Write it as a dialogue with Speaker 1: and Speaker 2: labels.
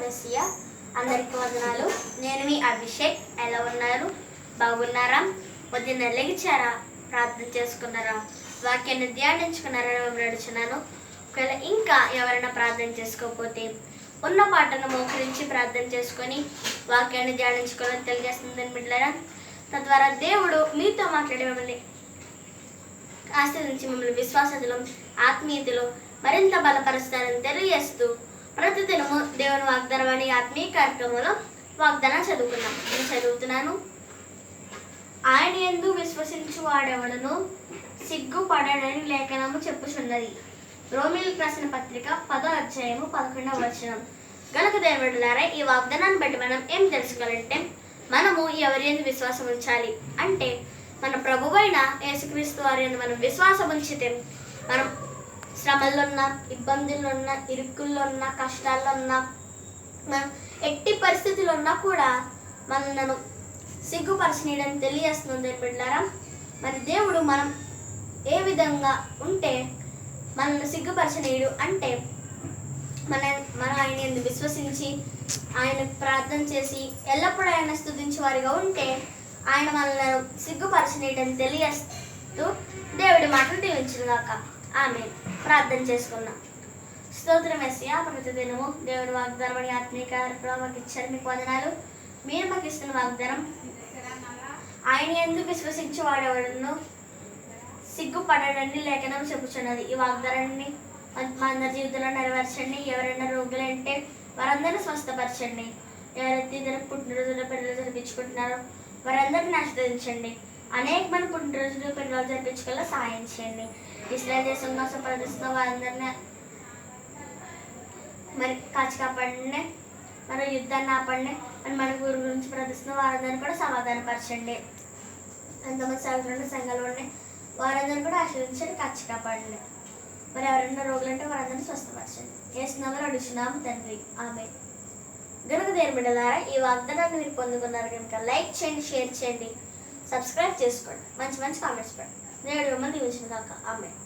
Speaker 1: Messiah, అందరికీ వందనాలు. నేను మీ అభిషేక్. ఎలా ఉన్నారు? బాగున్నారా? పొద్దున్న లెగిచారా? ప్రార్థన చేసుకున్నారా? వాక్యాన్ని ధ్యానించుకున్నారా? నడుచున్నాను. ఒకవేళ ఇంకా ఎవరైనా ప్రార్థన చేసుకోకపోతే ఉన్న పాటను మోకరించి ప్రార్థన చేసుకొని వాక్యాన్ని ధ్యానించుకోవాలని తెలియజేస్తుందని బిడ్డలారా. తద్వారా దేవుడు మీతో మాట్లాడే మిమ్మల్ని ఆశీర్వదించి మిమ్మల్ని విశ్వాసతలో, ఆత్మీయతలో మరింత బలపరుస్తారని తెలియజేస్తూ ప్రతిదినము దేవుని వాగ్దానం అనే ఆత్మీయ కార్యక్రమంలో వాగ్దానం చదువుకున్నాం. నేను చదువుతున్నాను. ఆయన యందు విశ్వసించు వాడెవడను సిగ్గుపడడని లేఖనము చెప్పుచున్నది. రోమీయులకు రాసిన పత్రిక 10వ అధ్యాయము 11వ వచనం. గనుక దేవుడులారా, ఈ వాగ్దానాన్ని బట్టి మనం ఏం తెలుసుకోవాలంటే, మనము ఎవరి యందు విశ్వాసం ఉంచాలి అంటే మన ప్రభువైన యేసుక్రీస్తు వారి యందు మనం విశ్వాసం ఉంచితే మనం శ్రమల్లో ఉన్న, ఇబ్బందుల్లో ఉన్న, ఇరుకుల్లో ఉన్న, కష్టాల్లో ఉన్న, మనం ఎట్టి పరిస్థితుల్లో ఉన్నా కూడా మనను సిగ్గుపరచనీయని తెలియజేస్తుంది బిడ్డలారా. మరి దేవుడు మనం ఏ విధంగా ఉంటే మనల్ని సిగ్గుపరచనీయుడు అంటే మన ఆయన యందు విశ్వసించి ఆయన ప్రార్థన చేసి ఎల్లప్పుడూ ఆయన స్తుతించే వారిగా ఉంటే ఆయన మనల్ని సిగ్గుపరచనీయని తెలియజేస్తూ దేవుడి మాటలు దీవించుగాక. ఆమె ప్రార్థన చేసుకున్నాం. స్తోత్రం యేసయ్యా, ప్రతిదినము దేవుడి వాగ్దానం ఆత్మీయ కార్యక్రమం మాకు ఇచ్చారు. మీకు వందనాలు. మీరు మాకు ఇస్తున్న వాగ్దానం, ఆయన యందు విశ్వసించి వాడేవాడును సిగ్గుపడడని లేఖనం చెప్పుచున్నది. ఈ వాగ్దానాన్ని మా అందరి జీవితంలో నెరవేర్చండి. ఎవరైనా రోగులంటే వారందరినీ స్వస్థపరచండి. ఎవరైతే ఇద్దరు పుట్టినరోజుల పిల్లలు జరిపించుకుంటున్నారో వారందరినీ ఆశీర్వదించండి. అనేక మంది పుట్టినరోజులు పిల్లలు జరిపించుకోవాలో సహాయం చేయండి. ఇస్రాయేల్ దేశం కోసం ప్రదర్శిస్తున్న వారందరినీ మరి కాచి కాపాడండి. మరి యుద్ధాన్ని ఆపండి. అని మన ఊరి గురించి ప్రదర్శిస్తున్న వారందరినీ కూడా సమాధానపరచండి. ఎంతమంది సేవకులు సంఘాలు ఉన్నాయి వారందరినీ కూడా ఆశీర్వదించండి, కాచి కాపాడండి. మరి ఎవరైనా రోగులంటే వారందరినీ స్వస్థపరచండి. ఏసునామములో అడుగుచున్నాము తండ్రి, ఆమేన్. గనుక దేవుని బిడ్డలారా, ఈ వాగ్దానాన్ని మీరు పొందుకున్నారు కనుక లైక్ చేయండి, షేర్ చేయండి, సబ్స్క్రైబ్ చేసుకోండి, మంచి మంచి కామెంట్స్ పెట్టండి. దేవుడు మిమ్మల్ని దీవించును గాక. ఆమేన్.